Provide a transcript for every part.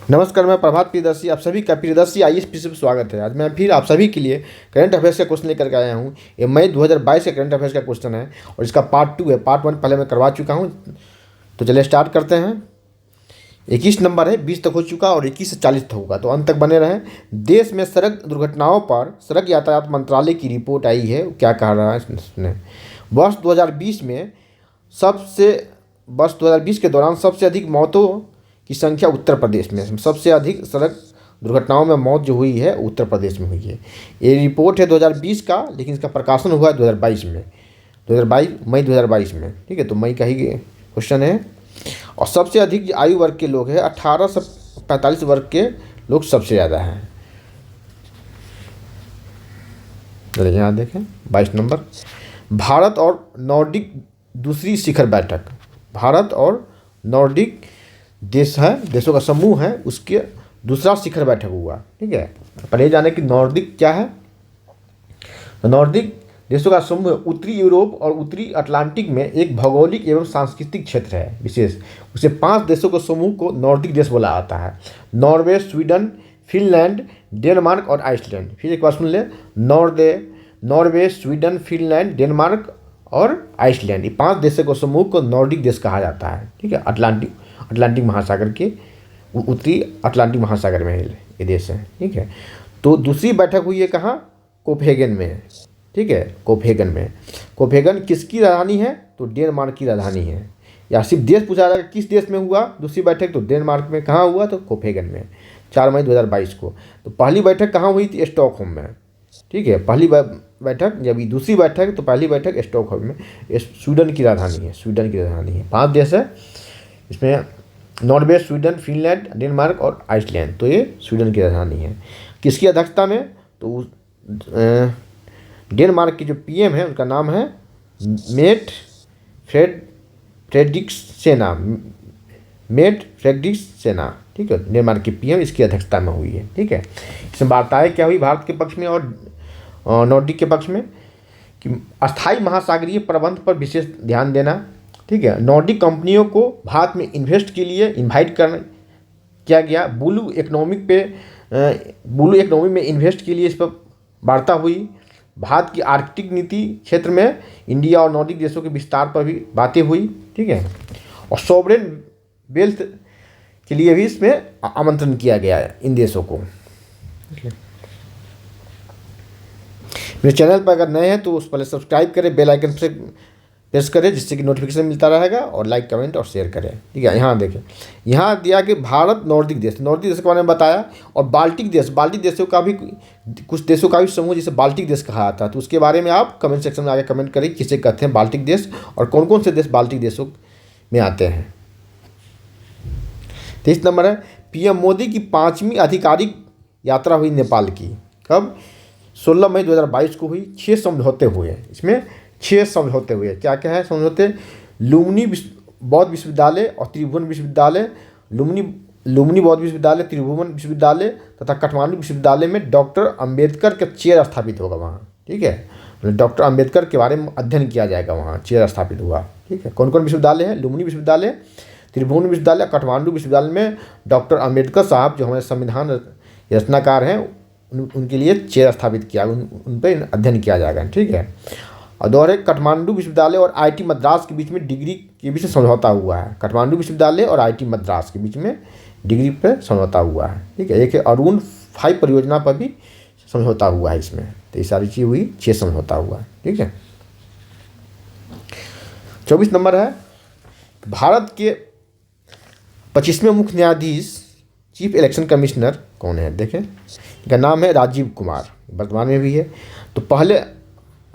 नमस्कार, मैं प्रभात प्रियदर्शी, आप सभी का प्रियदर्शी आईएएस पीसी पे स्वागत है। आज मैं फिर आप सभी के लिए करंट अफेयर्स का क्वेश्चन लेकर के आया हूँ। ये मई 2022 के करंट अफेयर्स का क्वेश्चन है और इसका पार्ट 2 है। पार्ट 1 पहले मैं करवा चुका हूँ, तो चलिए स्टार्ट करते हैं। 21 नंबर है, 20 तक हो चुका और 21 से 40 तक होगा, तो अंत तक बने रहें। देश में सड़क दुर्घटनाओं पर सड़क यातायात मंत्रालय की रिपोर्ट आई है। क्या कह रहा है इसने? वर्ष 2020 के दौरान सबसे अधिक मौतों की संख्या उत्तर प्रदेश में, सबसे अधिक सड़क दुर्घटनाओं में मौत जो हुई है उत्तर प्रदेश में हुई है। ये रिपोर्ट है 2020 का, लेकिन इसका प्रकाशन हुआ है 2022 में, मई 2022 में। ठीक है, तो मई का ही क्वेश्चन है। और सबसे अधिक आयु वर्ग के लोग हैं, 18 से 45 वर्ग के लोग सबसे ज़्यादा हैं। चलिए यहाँ देखें 22 नंबर, भारत और नॉर्डिक दूसरी शिखर बैठक। भारत और नॉर्डिक देशों का समूह है, उसके दूसरा शिखर बैठक हुआ। ठीक है, पहले जाने कि नॉर्डिक क्या है। तो नॉर्डिक देशों का समूह उत्तरी यूरोप और उत्तरी अटलांटिक में एक भौगोलिक एवं सांस्कृतिक क्षेत्र है विशेष। उसे 5 देशों के समूह को नॉर्डिक देश बोला जाता है। नॉर्वे, स्वीडन, फिनलैंड, डेनमार्क और आइसलैंड। फिर एक बार सुन ले, नॉर्वे, स्वीडन, फिनलैंड, डेनमार्क और आइसलैंड, ये 5 देशों के समूह को नॉर्डिक देश कहा जाता है। ठीक है, अटलांटिक महासागर के उत्तरी अटलांटिक महासागर में ये देश है। ठीक है, तो दूसरी बैठक हुई है कहाँ? कोपेनहेगन में। ठीक है, कोपेनहेगन किसकी राजधानी है? तो डेनमार्क की राजधानी है। या सिर्फ देश पूछा जाएगा किस देश में हुआ दूसरी बैठक, तो डेनमार्क में। कहाँ हुआ? तो कोपेनहेगन में, 4 मई 2022 को। तो पहली बैठक कहाँ हुई थी? स्टॉकहोम में। ठीक है, पहली बैठक, जब दूसरी बैठक, तो पहली बैठक स्टॉकहोम में, स्वीडन की राजधानी है। 5 देश है इसमें, नॉर्वे, स्वीडन, फिनलैंड, डेनमार्क और आइसलैंड। तो ये स्वीडन की राजधानी है। किसकी अध्यक्षता में? तो डेनमार्क के जो पीएम है उनका नाम है मेट फ्रेडरिक्सेन। ठीक है, डेनमार्क की पीएम इसकी अध्यक्षता में हुई है। ठीक है, इसमें वार्ताएं क्या हुई भारत के पक्ष में और नॉर्डिक के पक्ष में? कि अस्थायी महासागरीय प्रबंध पर विशेष ध्यान देना। ठीक है, नॉर्डिक कंपनियों को भारत में इन्वेस्ट के लिए इनवाइट किया गया। ब्लू इकोनॉमी में इन्वेस्ट के लिए इस पर वार्ता हुई। भारत की आर्कटिक नीति क्षेत्र में इंडिया और नॉर्डिक देशों के विस्तार पर भी बातें हुई। ठीक है, और सॉवरेन वेल्थ के लिए भी इसमें आमंत्रण किया गया है इन देशों को। मेरे चैनल पर अगर नए हैं तो उस पर सब्सक्राइब करें, बेल आइकन से प्रेस करें, जिससे कि नोटिफिकेशन मिलता रहेगा, और लाइक, कमेंट और शेयर करें। ठीक है, यहाँ देखें, यहाँ दिया कि भारत नॉर्डिक देश के बारे में बताया। और बाल्टिक देशों का भी, कुछ देशों का भी समूह जिसे बाल्टिक देश कहा जाता है। तो उसके बारे में आप कमेंट सेक्शन में आगे कमेंट करें, किसे कहते हैं बाल्टिक देश और कौन कौन से देश बाल्टिक देशों में आते हैं। 23 नंबर है, पीएम मोदी की 5वीं आधिकारिक यात्रा हुई नेपाल की। कब? 16 मई 2022 को हुई। 6 समझौते हुए, इसमें 6 समझौते हुए। क्या क्या है समझौते? लुम्बिनी बौद्ध विश्वविद्यालय और त्रिभुवन विश्वविद्यालय, लुम्बिनी बौद्ध विश्वविद्यालय, त्रिभुवन विश्वविद्यालय तथा काठमांडू विश्वविद्यालय में डॉक्टर अंबेडकर का चेयर स्थापित होगा वहाँ। ठीक है, डॉक्टर अंबेडकर के बारे में अध्ययन किया जाएगा वहाँ, चेयर स्थापित हुआ। ठीक है, कौन कौन विश्वविद्यालय है? लुम्बिनी विश्वविद्यालय, त्रिभुवन विश्वविद्यालय, काठमांडू विश्वविद्यालय में डॉक्टर अंबेडकर साहब जो हमारे संविधान रचनाकार हैं उनके लिए चेयर स्थापित किया, उन पर अध्ययन किया जाएगा। ठीक है, और दोहरे काठमांडू विश्वविद्यालय और आईआईटी मद्रास के बीच में डिग्री के बीच में समझौता हुआ है। काठमांडू विश्वविद्यालय और आईआईटी मद्रास के बीच में डिग्री पर समझौता हुआ है। ठीक है, एक है अरुण 5 परियोजना पर भी समझौता हुआ है इसमें। तो ये सारी चीज़ हुई, 6 समझौता हुआ है। ठीक है, 24 नंबर है, भारत के 25वें मुख्य न्यायाधीश चीफ इलेक्शन कमिश्नर कौन है? देखें, इनका नाम है राजीव कुमार, वर्तमान में भी है। तो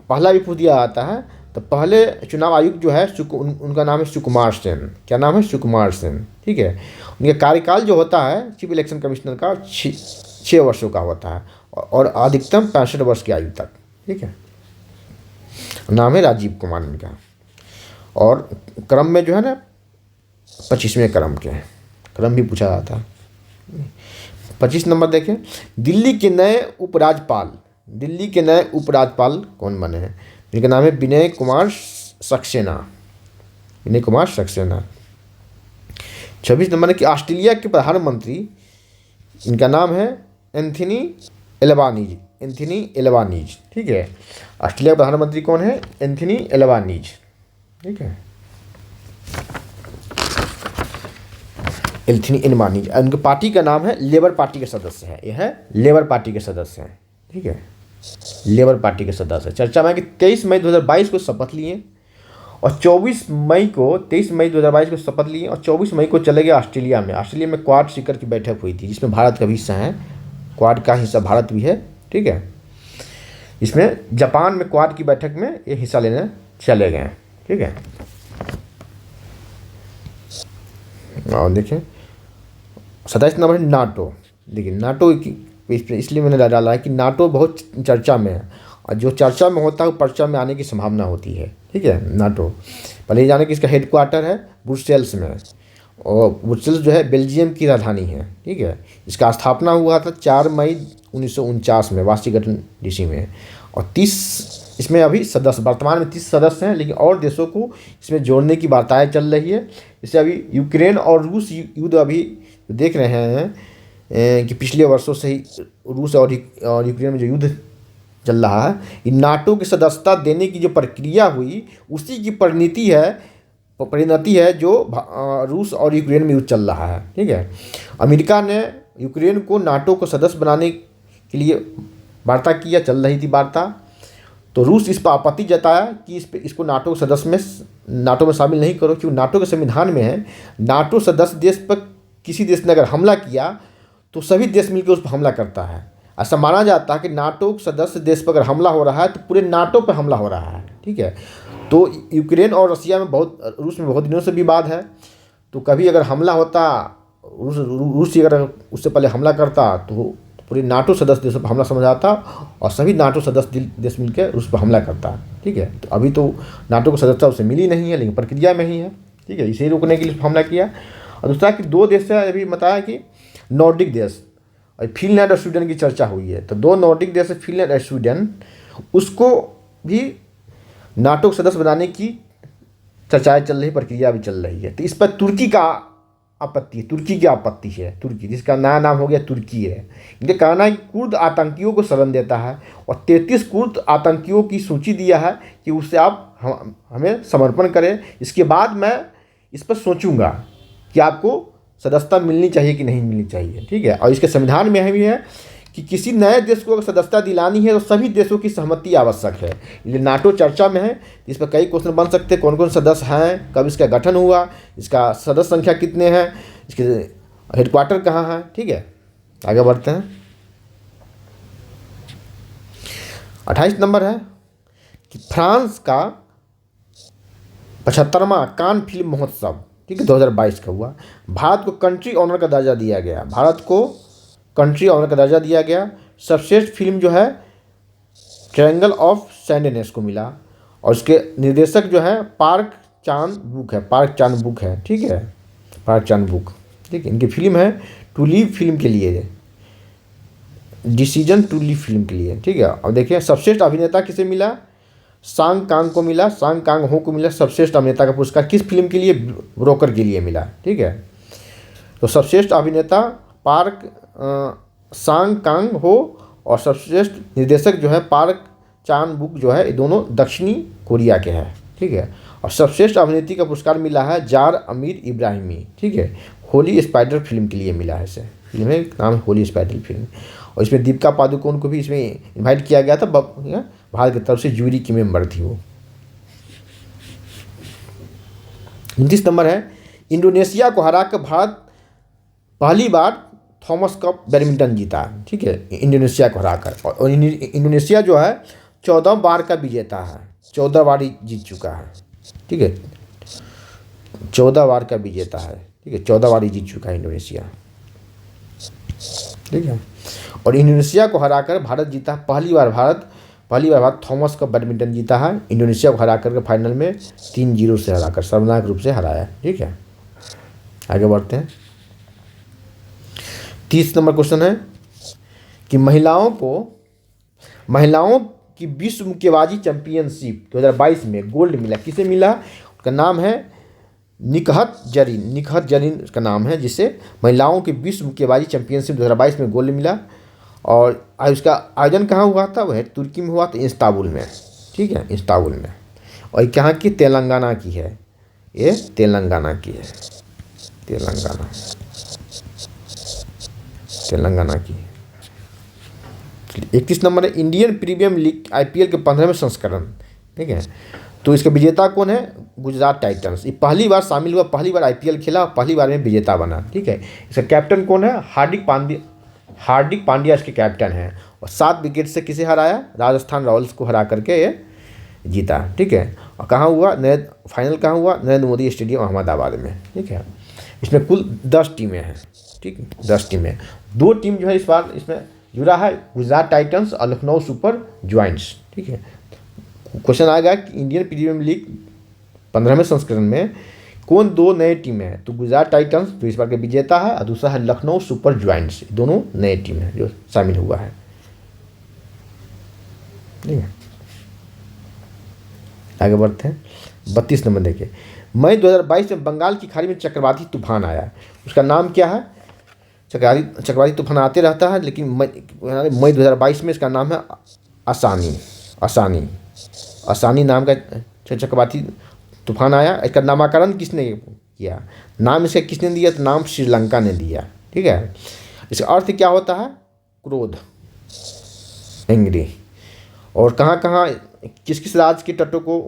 पहला भी पूछ दिया जाता है। तो पहले चुनाव आयुक्त जो है उनका नाम है सुकुमार सेन। क्या नाम है? सुकुमार सेन। ठीक है, उनका कार्यकाल जो होता है चीफ इलेक्शन कमिश्नर का 6 वर्षों का होता है और अधिकतम 65 वर्ष की आयु तक। ठीक है, नाम है राजीव कुमार इनका। और क्रम में जो है ना 25वें क्रम भी पूछा जाता है। 25 नंबर देखें, दिल्ली के नए उपराज्यपाल कौन बने हैं? इनका नाम है विनय कुमार सक्सेना। 26 नंबर है कि ऑस्ट्रेलिया के प्रधानमंत्री इनका नाम है एंथनी एल्बानीज, एंथनी एल्बानीज, ठीक है। ऑस्ट्रेलिया का प्रधानमंत्री कौन है? एंथनी एल्बानीज, ठीक है, एंथनी एल्बानीज। उनकी पार्टी का नाम है, लेबर पार्टी के सदस्य हैं, यह है लेबर पार्टी के सदस्य हैं, ठीक है, लेबर पार्टी के सदस्य। चर्चा में कि 23 मई 2022 को शपथ लिए और 23 मई 2022 को शपथ लिए और 24 मई को चले गए ऑस्ट्रेलिया में। ऑस्ट्रेलिया में क्वाड शिखर की बैठक हुई थी, जिसमें भारत का भी हिस्सा है, क्वाड का हिस्सा भारत भी है, ठीक है। इसमें जापान में क्वाड की बैठक में ये हिस्सा लेने चले गए, ठीक है। और देखें 27 नंबर है नाटो। देखिए नाटो इसलिए मैंने डाला है कि नाटो बहुत चर्चा में है, और जो चर्चा में होता है वो पर्चा में आने की संभावना होती है, ठीक है। नाटो पहले ही जाने कि इसका हेडक्वार्टर है ब्रुसेल्स में, और ब्रुसेल्स जो है बेल्जियम की राजधानी है, ठीक है। इसका स्थापना हुआ था 4 मई 1949 में वाशिंगटन डीसी में, और 30 इसमें अभी सदस्य वर्तमान में 30 सदस्य हैं, लेकिन और देशों को इसमें जोड़ने की वार्ताएं चल रही है। जैसे अभी यूक्रेन और रूस युद्ध अभी देख रहे हैं कि पिछले वर्षों से ही रूस और यूक्रेन में जो युद्ध चल रहा है, ये नाटो की सदस्यता देने की जो प्रक्रिया हुई उसी की परिणति है जो रूस और यूक्रेन में युद्ध चल रहा है, ठीक है। अमेरिका ने यूक्रेन को नाटो को सदस्य बनाने के लिए वार्ता किया, चल रही थी वार्ता, तो रूस इस पर आपत्ति जताया कि इसको नाटो सदस्य में नाटो में शामिल नहीं करो, क्योंकि नाटो के संविधान में है नाटो सदस्य देश पर किसी देश ने अगर हमला किया तो सभी देश मिलकर उस पर हमला करता है। ऐसा माना जाता है कि नाटो सदस्य देश पर अगर हमला हो रहा है तो पूरे नाटो पर हमला हो रहा है, ठीक है। तो यूक्रेन और रसिया में रूस में बहुत दिनों से विवाद है, तो कभी अगर हमला होता रूस अगर उससे पहले हमला करता तो पूरे नाटो सदस्य देशों पर हमला समझ आता और सभी नाटो सदस्य देश मिलकर उस पर हमला करता है, ठीक है। तो अभी तो नाटो को सदस्यता उससे मिली नहीं है, लेकिन प्रक्रिया में ही है, ठीक है। इसे रोकने के लिए हमला किया। और दूसरा कि 2 देश से अभी बताया कि नॉर्डिक देश और फिनलैंड और स्वीडन की चर्चा हुई है, तो 2 नॉर्डिक देश है फिनलैंड और स्वीडन, उसको भी नाटो सदस्य बनाने की चर्चाएं चल रही, प्रक्रिया भी चल रही है। तो इस पर तुर्की का आपत्ति है, तुर्की की आपत्ति है, तुर्की जिसका नया नाम हो गया तुर्की है। इनके कहना है कि कुर्द आतंकियों को शरण देता है और 33 कुर्द आतंकियों की सूची दिया है कि उससे आप हमें समर्पण करें, इसके बाद मैं इस पर सोचूंगा कि आपको सदस्यता मिलनी चाहिए कि नहीं मिलनी चाहिए, ठीक है। और इसके संविधान में भी है कि किसी नए देश को अगर सदस्यता दिलानी है तो सभी देशों की सहमति आवश्यक है। ये नाटो चर्चा में है, इस पर कई क्वेश्चन बन सकते हैं, कौन कौन सदस्य हैं, कब इसका गठन हुआ, इसका सदस्य संख्या कितने हैं, इसके हेडक्वार्टर कहाँ है, ठीक है। आगे बढ़ते हैं। 28 नंबर है कि फ्रांस का 75वां कान फिल्म महोत्सव, ठीक है, 2022 का हुआ। भारत को कंट्री ऑनर का दर्जा दिया गया, भारत को कंट्री ऑनर का दर्जा दिया गया। सर्वश्रेष्ठ फिल्म जो है ट्रायंगल ऑफ सैंडनेस को मिला, और उसके निर्देशक जो है पार्क चान बुक है, ठीक है, पार्क चान बुक, ठीक है। इनकी फिल्म है टू लिव फिल्म के लिए, डिसीजन टू लिव फिल्म के लिए, ठीक है। और देखिए सर्वश्रेष्ठ अभिनेता किसे मिला? सांग कांग को मिला, सांग कांग हो को मिला सर्वश्रेष्ठ अभिनेता का पुरस्कार। किस फिल्म के लिए? ब्रोकर के लिए मिला, ठीक है। तो सर्वश्रेष्ठ अभिनेता पार्क सांग कांग हो और सर्वश्रेष्ठ निर्देशक जो है पार्क चान बुक जो है, ये दोनों दक्षिणी कोरिया के हैं, ठीक है। और सर्वश्रेष्ठ अभिनेत्री का पुरस्कार मिला है जार अमीर इब्राहिमी, ठीक है, होली स्पाइडर फिल्म के लिए मिला है। इसे फिल्म है नाम होली स्पाइडर फिल्म, और इसमें दीपिका पादुकोण को भी इसमें इन्वाइट किया गया था, भारत की तरफ से जूरी की मेंबर थी वो। 29 नंबर है इंडोनेशिया को हराकर भारत पहली बार थॉमस कप बैडमिंटन जीता, ठीक है, इंडोनेशिया को हराकर। और इंडोनेशिया जो है 14 बार का विजेता है, 14 बार ही जीत चुका है, ठीक है, 14 बार का विजेता है, ठीक है, 14 बार ही जीत चुका है इंडोनेशिया, ठीक है। और इंडोनेशिया को हराकर भारत जीता, पहली बार भारत थॉमस कप बैडमिंटन जीता है, इंडोनेशिया को हराकर के फाइनल में 3-0 से हराकर शर्मनाक रूप से हराया, ठीक है। आगे बढ़ते हैं। 30 नंबर क्वेश्चन है कि महिलाओं की विश्व मुक्केबाजी चैंपियनशिप 2022 में गोल्ड मिला, किसे मिला? उसका नाम है निकहत जरीन का नाम है, जिसे महिलाओं के विश्व मुक्केबाजी चैंपियनशिप 2022 में गोल्ड मिला। और उसका आयोजन कहाँ हुआ था? वह तुर्की में हुआ था, इस्तांबुल में। ठीक है, इस्तांबुल में। और ये कहाँ की? तेलंगाना की है। ये तेलंगाना की है, तेलंगाना की। 31 नंबर है इंडियन प्रीमियर लीग IPL के 15वें संस्करण। ठीक है, तो इसका विजेता कौन है? गुजरात टाइटंस। ये पहली बार शामिल हुआ, पहली बार IPL खेला, पहली बार में विजेता बना। ठीक है, इसका कैप्टन कौन है? हार्दिक पांड्या इसके कैप्टन हैं। और 7 विकेट से किसे हराया? राजस्थान रॉयल्स को हरा करके ये जीता। ठीक है, और कहाँ हुआ? फाइनल कहाँ हुआ? नरेंद्र मोदी स्टेडियम अहमदाबाद में। ठीक है, इसमें कुल 10 टीमें हैं। ठीक है, 10 टीमें। 2 टीम जो है इस बार इसमें जुड़ा है, गुजरात टाइटंस और लखनऊ सुपर जॉइंट्स। ठीक है, क्वेश्चन आएगा कि इंडियन प्रीमियर लीग 15वें संस्करण में कौन 2 नए टीमें हैं? तो गुजरात टाइटंस जो इस बार के विजेता है, और दूसरा है लखनऊ सुपर जॉइंट्स। दोनों नए टीम हैं जो शामिल हुआ है। ठीक है, आगे बढ़ते हैं। 32 नंबर देखिए, मई 2022 में बंगाल की खाड़ी में चक्रवाती तूफान आया। उसका नाम क्या है? चक्रवाती तूफान आते रहता है, लेकिन मई 2022 में इसका नाम है आसानी नाम का चक्रवाती तूफान आया। इसका नामकरण किसने किया? नाम इसका किसने दिया? तो नाम श्रीलंका ने दिया। ठीक है, इसका अर्थ क्या होता है? क्रोध, एंग्री। और कहाँ कहाँ किस किस राज्य के तटों को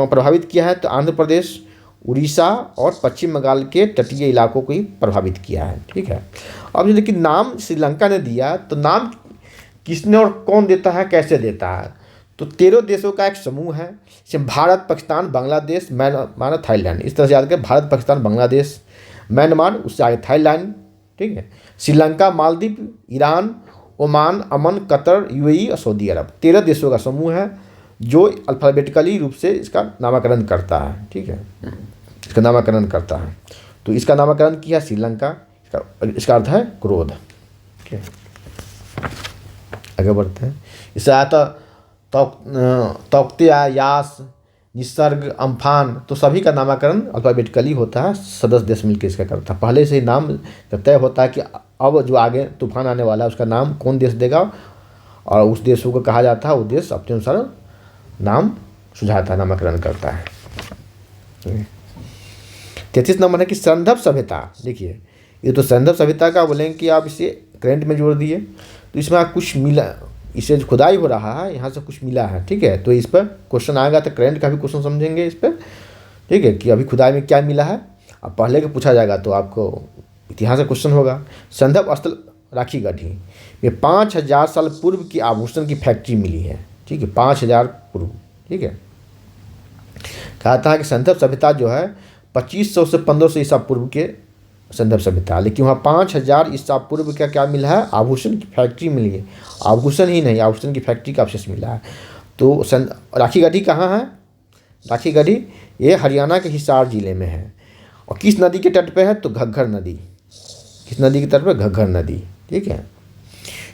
प्रभावित किया है? तो आंध्र प्रदेश, उड़ीसा और पश्चिम बंगाल के तटीय इलाकों को ही प्रभावित किया है। ठीक है, अब लेकिन नाम श्रीलंका ने दिया, तो नाम किसने और कौन देता है, कैसे देता है? तो 13 देशों का एक समूह है, जैसे भारत, पाकिस्तान, बांग्लादेश, म्यांमार, थाईलैंड। इस तरह से याद करें, भारत, पाकिस्तान, बांग्लादेश, म्यांमार, उससे आगे थाईलैंड। ठीक है, श्रीलंका, मालदीव, ईरान, ओमान, अमन, कतर, UAE और सऊदी अरब। 13 देशों का समूह है जो अल्फ़ाबेटिकली रूप से इसका नामकरण करता है। ठीक है, इसका नामकरण करता है। तो इसका नामकरण किया श्रीलंका। इसका अर्थ है क्रोध। ठीक है, आगे बढ़ते हैं। इससे आता तौक्ते, यास, निसर्ग, अम्फान, तो सभी का नामकरण अल्फ़ाबेटिकली होता है। सदस्य देश मिलकर इसका करता है। पहले से ही नाम तय होता है कि अब जो आगे तूफान आने वाला है उसका नाम कौन देश देगा, और उस देशों को कहा जाता है, वो देश अपने अनुसार नाम सुझाता है, नामकरण करता है। 33 नंबर है कि संदर्भ सभ्यता। देखिए, ये तो संदर्भ सभ्यता का बोलेंगे कि आप इसे करेंट में जोड़ दिए, तो इसमें आप कुछ मिला, इसे खुदाई हो रहा है, यहाँ से कुछ मिला है। ठीक है, तो इस पर क्वेश्चन आएगा, तो करंट का भी क्वेश्चन समझेंगे इस पर। ठीक है, कि अभी खुदाई में क्या मिला है। अब पहले का पूछा जाएगा तो आपको इतिहास का क्वेश्चन होगा। संदर्भ स्थल राखी गढ़ी में 5000 साल पूर्व की आभूषण की फैक्ट्री मिली है। ठीक है, 5000 पूर्व। ठीक है, कहता है कि संदर्भ सभ्यता जो है 2500 से 1500 ईसा पूर्व के संदर्भ सभ्यता, लेकिन वहाँ 5000 ईसा पूर्व का क्या मिला है? आभूषण की फैक्ट्री मिली है। आभूषण ही नहीं, आभूषण की फैक्ट्री का अवशेष मिला है। तो राखी गढ़ी कहाँ है? राखी गढ़ी ये हरियाणा के हिसार जिले में है। और किस नदी के तट पे है? तो घग्गर नदी। किस नदी के तट पे? घग्गर नदी। ठीक है,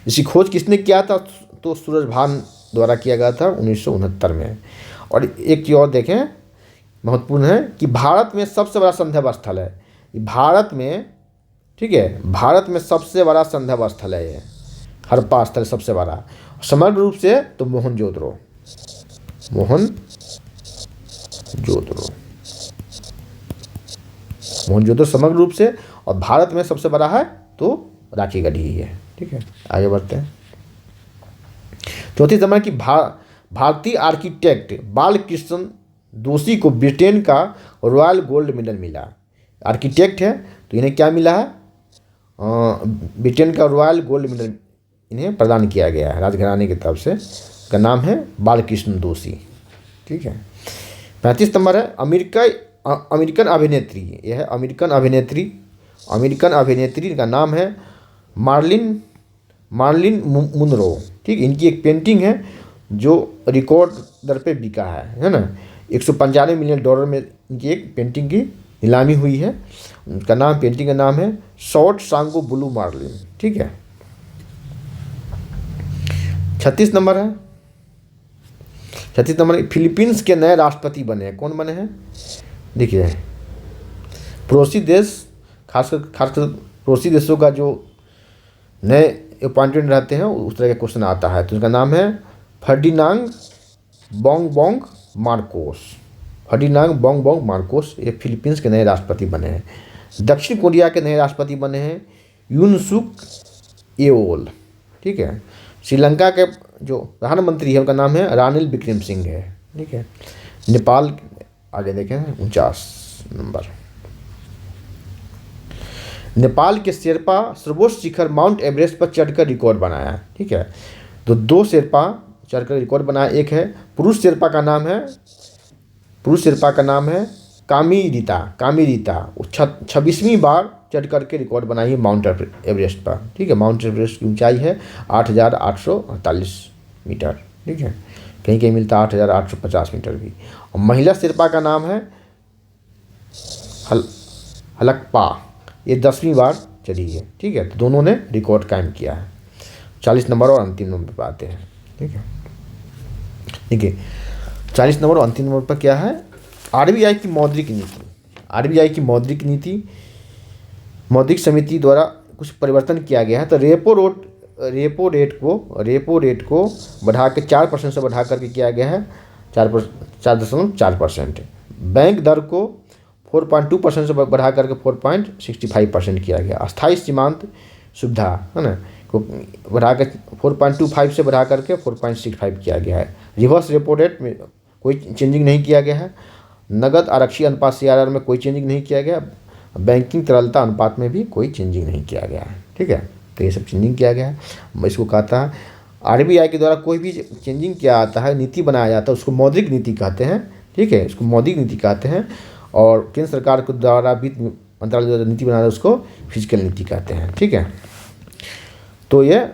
इसकी खोज किसने किया था? तो सूरजभान द्वारा किया गया था 1969 में। और एक चीज़ और देखें, महत्वपूर्ण है कि भारत में सबसे बड़ा संदर्भ स्थल है भारत में। ठीक है, भारत में सबसे बड़ा संदर्भ स्थल है ये, हड़प्पा स्थल सबसे बड़ा। समग्र रूप से तो मोहनजोदड़ो समग्र रूप से, और भारत में सबसे बड़ा है तो राखी गढ़ी ही है। ठीक है, आगे बढ़ते हैं। 34 नंबर की भारतीय आर्किटेक्ट बालकृष्ण दोषी को ब्रिटेन का रॉयल गोल्ड मेडल मिला। आर्किटेक्ट है तो इन्हें क्या मिला है? ब्रिटेन का रॉयल गोल्ड मेडल इन्हें प्रदान किया गया है राजघराने की तरफ से। का नाम है बालकृष्ण दोषी। ठीक है, 35 नंबर है अमेरिकन अभिनेत्री। यह है अमेरिकन अभिनेत्री का नाम है मार्लिन मुनरो। ठीक, इनकी एक पेंटिंग है जो रिकॉर्ड दर पे बिका है ना। $195 मिलियन में इनकी एक पेंटिंग की नीलामी हुई है। उनका नाम, पेंटिंग का नाम है शॉर्ट सांगो ब्लू मार्लिन। ठीक है, 36 नंबर है। 36 नंबर फिलीपींस के नए राष्ट्रपति बने हैं। कौन बने हैं? देखिए, पड़ोसी देश, खासकर पड़ोसी देशों का जो नए अपॉइंटेड रहते हैं उस तरह का क्वेश्चन आता है। तो उनका नाम है Ferdinand Bongbong Marcos. Ferdinand Bongbong Marcos ये फिलीपींस के नए राष्ट्रपति बने हैं। दक्षिण कोरिया के नए राष्ट्रपति बने हैं यून सुक येओल। ठीक है। श्रीलंका के जो प्रधानमंत्री है उनका नाम है रानिल विक्रमसिंघे है। ठीक है। नेपाल आगे देखें 49 नंबर। नेपाल के शेरपा सर्वोच्च शिखर माउंट एवरेस्ट पर चढ़कर रिकॉर्ड बनाया। ठीक है। तो 2 शेरपा चढ़कर रिकॉर्ड बनाया। एक है पुरुष शेरपा का नाम है कामी रीता। वो 26वीं बार चढ़ करके रिकॉर्ड बनाई है माउंट एवरेस्ट पर। ठीक है। माउंट एवरेस्ट की ऊंचाई है 8,848 मीटर। ठीक है। कहीं कहीं मिलता है 8,850 मीटर भी। और महिला शेरपा का नाम है हलकपा। ये 10वीं बार चढ़ी है। ठीक है। तो दोनों ने रिकॉर्ड कायम किया है। 40 नंबर और अंतिम नंबर पर आते हैं। ठीक है। देखिए 40 नंबर और अंतिम नंबर पर क्या है, आरबीआई की मौद्रिक नीति। आरबीआई की मौद्रिक नीति, मौद्रिक समिति द्वारा कुछ परिवर्तन किया गया है। तो रेपो रेट को बढ़ा के 4% से बढ़ा करके किया गया है 4.4%। बैंक दर को 4.2% से बढ़ा करके 4.65% किया गया। अस्थायी सीमांत सुविधा है ना को बढ़ा कर 4.25 से बढ़ा करके 4.65 किया गया है। रिवर्स रेपो रेट में कोई चेंजिंग नहीं किया गया है। नगद आरक्षी अनुपात CRR में कोई चेंजिंग नहीं किया गया। बैंकिंग तरलता अनुपात में भी कोई चेंजिंग नहीं किया गया है। ठीक है। तो ये सब चेंजिंग किया गया है। इसको कहता है आरबीआई के द्वारा कोई भी चेंजिंग किया आता है, नीति बनाया जाता है, उसको मौद्रिक नीति कहते हैं। ठीक है। इसको मौद्रिक नीति कहते हैं। और केंद्र सरकार के द्वारा वित्त मंत्रालय द्वारा नीति बनाना उसको फिजिकल नीति कहते हैं। ठीक है। तो ये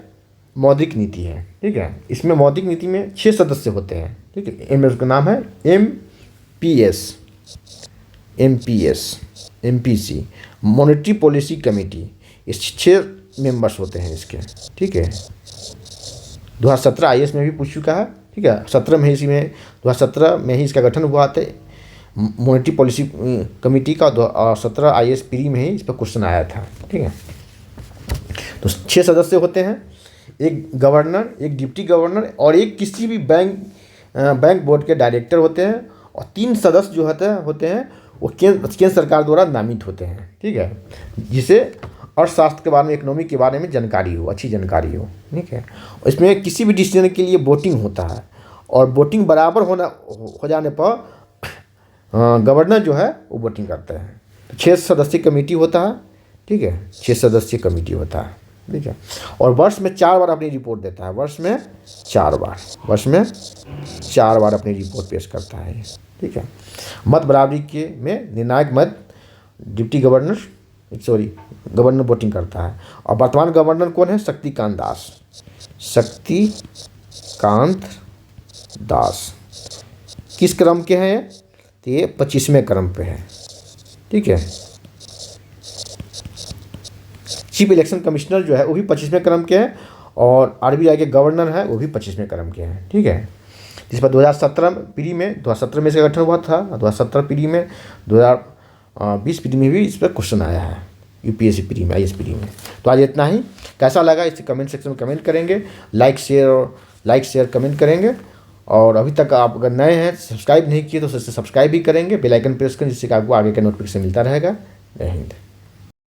मौद्रिक नीति है। ठीक है। इसमें मौद्रिक नीति में 6 सदस्य होते हैं। ठीक है। इनमें उसका नाम है MPC मॉनेटरी पॉलिसी कमेटी। इस 6 मेंबर्स होते हैं इसके। ठीक है। 2017 IAS में भी पूछ चुका है। ठीक है। 2017 में ही इसका गठन हुआ था मॉनेटरी पॉलिसी कमेटी का। 17 IAS प्री में ही इस पर क्वेश्चन आया था। ठीक है। तो 6 सदस्य होते हैं, एक गवर्नर, एक डिप्टी गवर्नर और एक किसी भी बैंक बोर्ड के डायरेक्टर होते हैं। और 3 सदस्य जो होते हैं वो केंद्र सरकार द्वारा नामित होते हैं। ठीक है। जिसे अर्थशास्त्र के बारे में, इकोनॉमिक के बारे में जानकारी हो, अच्छी जानकारी हो। ठीक है। इसमें किसी भी डिसीजन के लिए वोटिंग होता है और वोटिंग बराबर हो जाने पर गवर्नर जो है वो वोटिंग करते हैं। तो 6 सदस्यीय कमेटी होता है। ठीक है। 6 सदस्यीय कमेटी होता है। ठीक है। और वर्ष में 4 बार अपनी रिपोर्ट देता है। वर्ष में 4 बार अपनी रिपोर्ट पेश करता है। ठीक है। मत बराबरी में निर्णायक मत गवर्नर वोटिंग करता है। और वर्तमान गवर्नर कौन है? शक्तिकांत दास। किस क्रम के हैं? तो ये 25वें क्रम पे है। ठीक है। चीफ इलेक्शन कमिश्नर जो है वो भी 25वें क्रम के हैं और आरबीआई के गवर्नर हैं वो भी 25वें क्रम के हैं। ठीक है। जिस पर 2017 में इसका गठन हुआ था। 2017 प्री में, 2020 प्री में भी इस पर क्वेश्चन आया है यूपीएससी प्री में, IAS प्री में। तो आज इतना ही। कैसा लगा इसे कमेंट सेक्शन में कमेंट करेंगे। लाइक शेयर कमेंट करेंगे। और अभी तक आप अगर नए हैं, सब्सक्राइब नहीं किए तो सब्सक्राइब भी करेंगे। बेल आइकन प्रेस करें जिससे कि आपको आगे का नोटिफिकेशन मिलता रहेगा। जय हिंद।